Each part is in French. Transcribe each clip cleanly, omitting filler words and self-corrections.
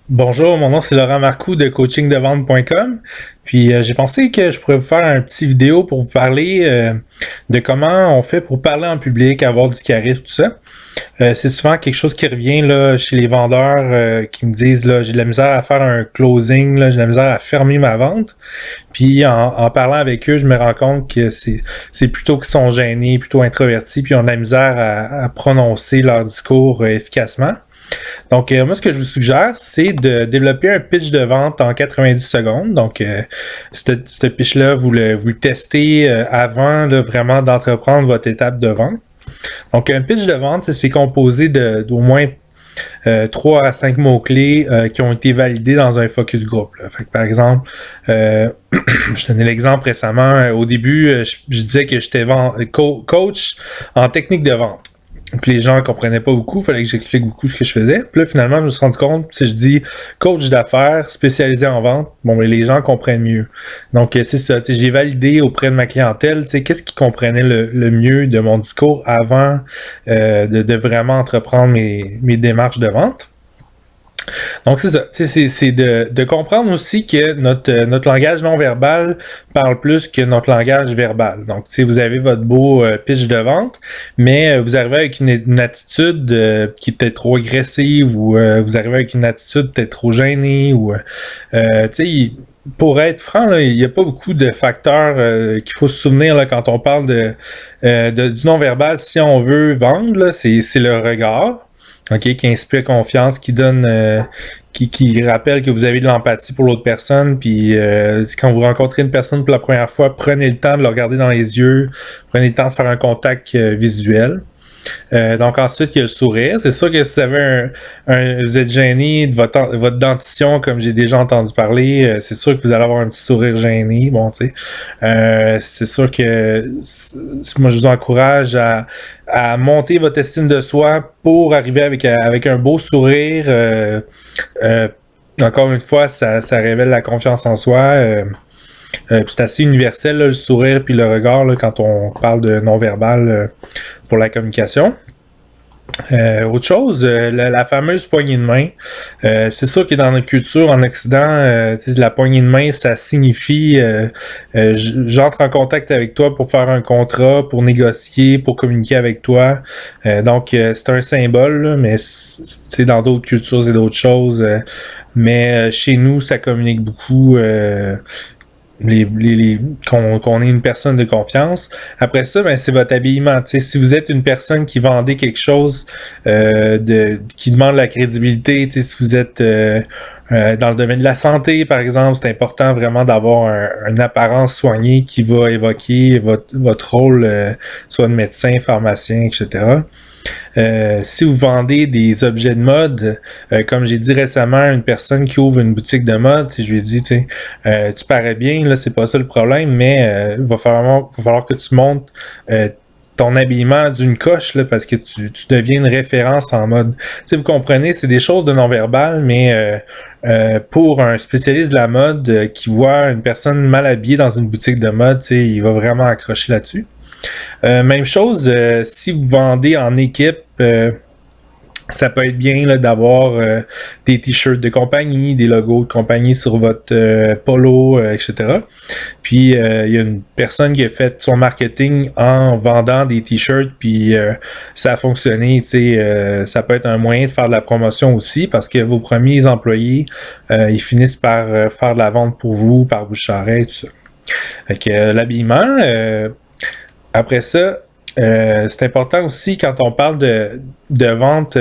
Bonjour, mon nom c'est Laurent Marcoux de coachingdevente.com. Puis j'ai pensé que je pourrais vous faire un petit vidéo pour vous parler de comment on fait pour parler en public, avoir du charisme, tout ça. C'est souvent quelque chose qui revient là, chez les vendeurs qui me disent là, j'ai de la misère à faire un closing, là, j'ai de la misère à fermer ma vente. Puis en parlant avec eux, je me rends compte que c'est plutôt qu'ils sont gênés, plutôt introvertis, puis ils ont de la misère à prononcer leur discours efficacement. Donc, moi, ce que je vous suggère, c'est de développer un pitch de vente en 90 secondes. Donc, ce pitch-là, vous le testez avant là, vraiment d'entreprendre votre étape de vente. Donc, un pitch de vente, c'est composé d'au moins 3 à 5 mots-clés qui ont été validés dans un focus group. Là. Fait que, par exemple, je donnais l'exemple récemment, au début, je disais que j'étais coach en technique de vente. Puis les gens ne comprenaient pas beaucoup, il fallait que j'explique beaucoup ce que je faisais. Puis là, finalement, je me suis rendu compte, si je dis coach d'affaires spécialisé en vente, bon, mais les gens comprennent mieux. Donc, c'est ça, j'ai validé auprès de ma clientèle, qu'est-ce qu'ils comprenaient le mieux de mon discours avant de vraiment entreprendre mes démarches de vente. Donc, c'est ça. C'est de comprendre aussi que notre langage non verbal parle plus que notre langage verbal. Donc, vous avez votre beau pitch de vente, mais vous arrivez avec une attitude qui est peut-être trop agressive ou vous arrivez avec une attitude peut-être trop gênée ou, pour être franc, là, il n'y a pas beaucoup de facteurs qu'il faut se souvenir là, quand on parle du non-verbal. Si on veut vendre, là, c'est le regard. OK, qui inspire confiance, qui donne, qui rappelle que vous avez de l'empathie pour l'autre personne. Puis quand vous rencontrez une personne pour la première fois, prenez le temps de le regarder dans les yeux, prenez le temps de faire un contact visuel. Donc ensuite, il y a le sourire. C'est sûr que si vous avez vous êtes gêné de votre dentition, comme j'ai déjà entendu parler, c'est sûr que vous allez avoir un petit sourire gêné. Bon, tu sais. C'est sûr que moi, je vous encourage à monter votre estime de soi pour arriver avec un beau sourire. Encore une fois, ça révèle la confiance en soi. C'est assez universel, là, le sourire puis le regard, là, quand on parle de non-verbal pour la communication. Autre chose, la fameuse poignée de main. C'est sûr que dans notre culture en Occident, la poignée de main, ça signifie j'entre en contact avec toi pour faire un contrat, pour négocier, pour communiquer avec toi. Donc, c'est un symbole, là, mais dans d'autres cultures, c'est d'autres choses. Mais chez nous, ça communique beaucoup. Qu'on ait une personne de confiance. Après ça, ben, c'est votre habillement. T'sais, si vous êtes une personne qui vendait quelque chose qui demande la crédibilité, si vous êtes dans le domaine de la santé, par exemple, c'est important vraiment d'avoir une apparence soignée qui va évoquer votre rôle, soit de médecin, pharmacien, etc. Si vous vendez des objets de mode, comme j'ai dit récemment à une personne qui ouvre une boutique de mode, je lui ai dit, tu parais bien, là, c'est pas ça le problème, mais il va falloir que tu montes ton habillement d'une coche là, parce que tu deviens une référence en mode. Vous comprenez, c'est des choses de non-verbal, mais pour un spécialiste de la mode qui voit une personne mal habillée dans une boutique de mode, il va vraiment accrocher là-dessus. Même chose, si vous vendez en équipe, ça peut être bien là, d'avoir des t-shirts de compagnie, des logos de compagnie sur votre polo, etc. Puis il y a une personne qui a fait son marketing en vendant des t-shirts, puis ça a fonctionné. Ça peut être un moyen de faire de la promotion aussi, parce que vos premiers employés, ils finissent par faire de la vente pour vous, par bouche-à-oreille, tout ça. Fait que l'habillement, après ça, c'est important aussi quand on parle de vente,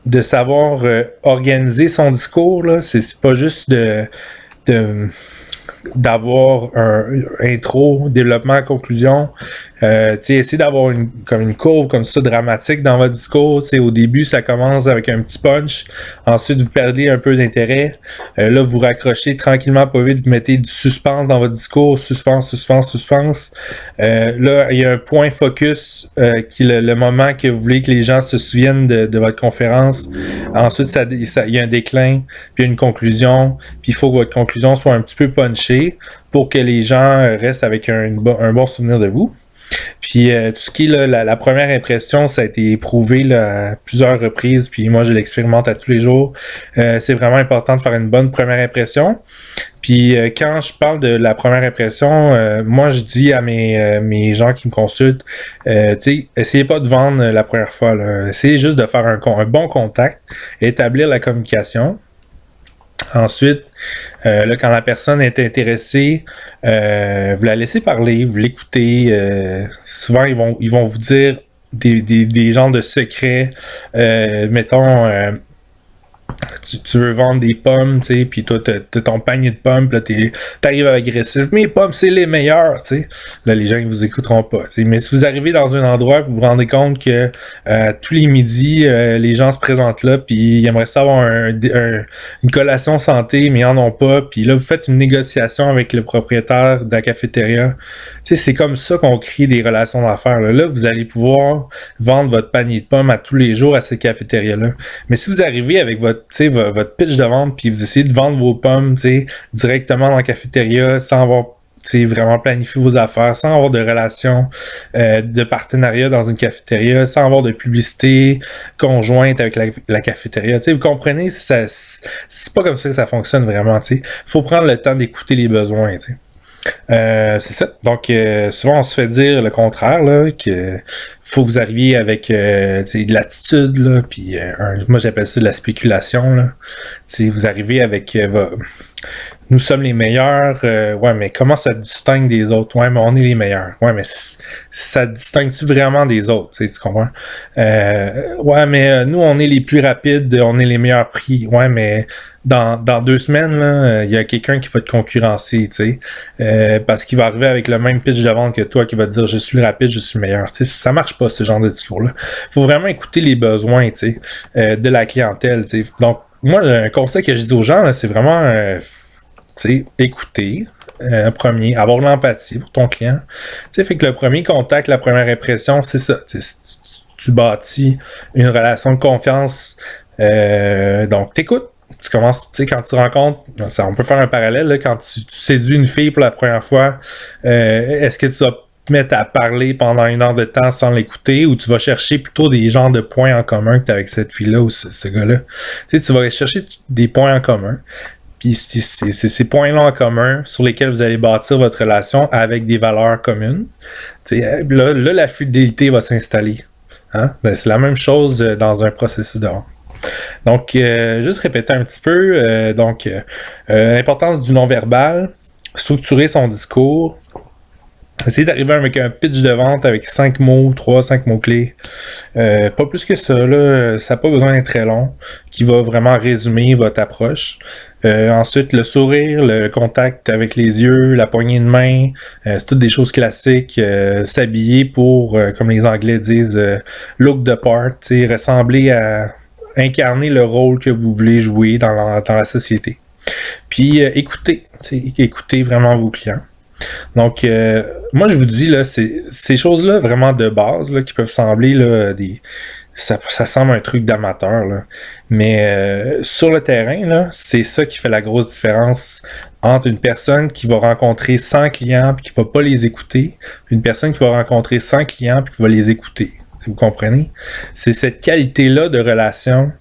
de savoir organiser son discours. Là. C'est pas juste d'avoir un intro, développement, conclusion. Essayez d'avoir comme une courbe comme ça dramatique dans votre discours. Au début, ça commence avec un petit punch. Ensuite, vous perdez un peu d'intérêt. Là, vous raccrochez tranquillement, pas vite. Vous mettez du suspense dans votre discours. Suspense, suspense, suspense. Là, il y a un point focus qui est le moment que vous voulez que les gens se souviennent de votre conférence. Ensuite, il y a un déclin, puis une conclusion. Puis il faut que votre conclusion soit un petit peu punchée pour que les gens restent avec un bon souvenir de vous. Puis tout ce qui est là, la première impression, ça a été prouvé là, à plusieurs reprises, puis moi je l'expérimente à tous les jours. C'est vraiment important de faire une bonne première impression. Puis quand je parle de la première impression, moi je dis à mes gens qui me consultent, tu sais, essayez pas de vendre la première fois, là. Essayez juste de faire un bon contact, établir la communication. Ensuite, là, quand la personne est intéressée, vous la laissez parler, vous l'écoutez. Souvent, ils vont vous dire des genres de secrets. Mettons, tu veux vendre des pommes, tu sais, puis toi, t'as ton panier de pommes, là, t'arrives agressif. Mes pommes, c'est les meilleures, tu sais. Là, les gens, ils vous écouteront pas, t'sais. Mais si vous arrivez dans un endroit, vous vous rendez compte que tous les midis, les gens se présentent là, puis ils aimeraient savoir une collation santé, mais ils en ont pas. Puis là, vous faites une négociation avec le propriétaire de la cafétéria. Tu sais, c'est comme ça qu'on crée des relations d'affaires. Là, vous allez pouvoir vendre votre panier de pommes à tous les jours à cette cafétéria-là. Mais si vous arrivez avec votre pitch de vente, puis vous essayez de vendre vos pommes, directement dans la cafétéria, sans avoir vraiment planifié vos affaires, sans avoir de relation de partenariat dans une cafétéria, sans avoir de publicité conjointe avec la cafétéria. Vous comprenez, c'est pas comme ça que ça fonctionne vraiment. Il faut prendre le temps d'écouter les besoins. C'est ça. Donc, souvent, on se fait dire le contraire, là, que faut que vous arriviez avec de l'attitude, là, puis moi, j'appelle ça de la spéculation, là. Vous arrivez avec nous sommes les meilleurs, ouais, mais comment ça te distingue des autres? Ouais, mais on est les meilleurs. Ouais, mais ça te distingue-tu vraiment des autres? Tu comprends? Ouais, mais nous, on est les plus rapides, on est les meilleurs prix. Ouais, mais dans 2 semaines, là, il y a quelqu'un qui va te concurrencer, tu sais, parce qu'il va arriver avec le même pitch de vente que toi, qui va te dire je suis rapide, je suis meilleur. Tu sais, ça marche pas ce genre de discours-là. Faut vraiment écouter les besoins, tu sais, de la clientèle, tu sais. Donc, moi, un conseil que je dis aux gens, là, c'est vraiment, tu sais, écouter. Premier, avoir de l'empathie pour ton client. Tu sais, fait que le premier contact, la première impression, c'est ça. Tu bâtis une relation de confiance. Donc, t'écoutes. Tu commences, tu sais, quand tu rencontres, on peut faire un parallèle, là, quand tu séduis une fille pour la première fois, est-ce que tu vas te mettre à parler pendant 1 heure de temps sans l'écouter, ou tu vas chercher plutôt des genres de points en commun que tu as avec cette fille-là ou ce gars-là? Tu sais, tu vas chercher des points en commun, puis c'est ces points-là en commun sur lesquels vous allez bâtir votre relation avec des valeurs communes. Tu sais, là, la fidélité va s'installer. Hein? Ben, c'est la même chose dans un processus de vente. Donc, juste répéter un petit peu. L'importance du non-verbal, structurer son discours, essayer d'arriver avec un pitch de vente avec 5 mots, 3-5 mots-clés. Pas plus que ça, là, ça n'a pas besoin d'être très long, qui va vraiment résumer votre approche. Ensuite, le sourire, le contact avec les yeux, la poignée de main, c'est toutes des choses classiques. S'habiller pour, comme les Anglais disent, look the part, ressembler à incarner le rôle que vous voulez jouer dans la société. Puis écoutez vraiment vos clients. Donc, moi, je vous dis, là, ces choses-là, vraiment de base, là, qui peuvent sembler là, ça semble un truc d'amateur, là. Mais sur le terrain, là, c'est ça qui fait la grosse différence entre une personne qui va rencontrer 100 clients et qui va pas les écouter, puis une personne qui va rencontrer 100 clients et qui va les écouter. Vous comprenez? C'est cette qualité-là de relation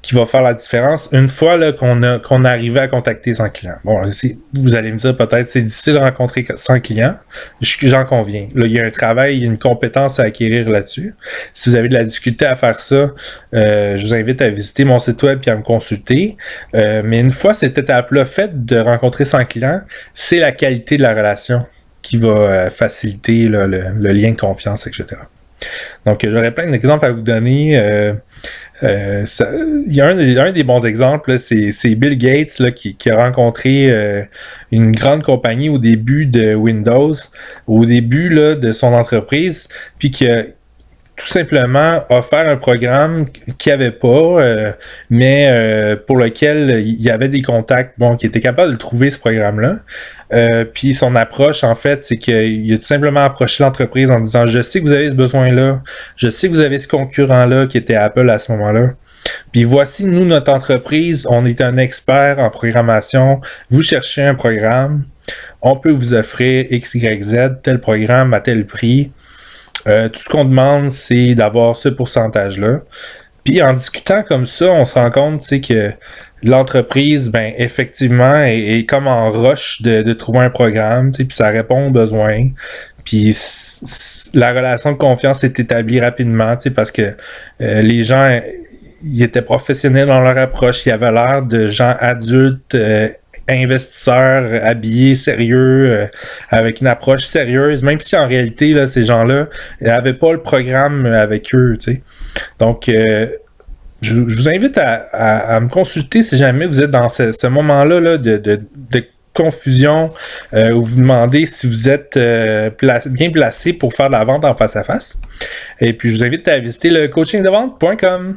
qui va faire la différence une fois là, qu'on a arrivé à contacter 100 clients. Bon, vous allez me dire peut-être c'est difficile de rencontrer 100 clients. J'en conviens. Là, il y a un travail, il y a une compétence à acquérir là-dessus. Si vous avez de la difficulté à faire ça, je vous invite à visiter mon site web et à me consulter. Mais une fois cette étape-là faite de rencontrer 100 clients, c'est la qualité de la relation qui va faciliter là, le lien de confiance, etc. Donc, j'aurais plein d'exemples à vous donner. Il y a un des bons exemples, là, c'est Bill Gates là, qui a rencontré une grande compagnie au début de Windows, au début là, de son entreprise, puis qui a tout simplement offert un programme qu'il n'y avait pas, mais pour lequel il y avait des contacts, bon, qui étaient capables de trouver ce programme-là. Puis son approche, en fait, c'est qu'il a tout simplement approché l'entreprise en disant « Je sais que vous avez ce besoin-là, je sais que vous avez ce concurrent-là qui était Apple à ce moment-là. Puis voici, nous, notre entreprise, on est un expert en programmation. Vous cherchez un programme. on peut vous offrir X, Y, Z, tel programme à tel prix. Tout ce qu'on demande, c'est d'avoir ce pourcentage-là. Puis en discutant comme ça, on se rend compte que l'entreprise, ben effectivement, est comme en rush de trouver un programme, puis ça répond aux besoins. Puis la relation de confiance est établie rapidement, parce que les gens, ils étaient professionnels dans leur approche, ils avaient l'air de gens adultes, investisseurs, habillés, sérieux, avec une approche sérieuse, même si en réalité, là, ces gens-là n'avaient pas le programme avec eux, t'sais. Donc, je vous invite à me consulter si jamais vous êtes dans ce moment-là là, de confusion, où vous demandez si vous êtes bien placé pour faire de la vente en face à face. Et puis, je vous invite à visiter le coachingdevente.com.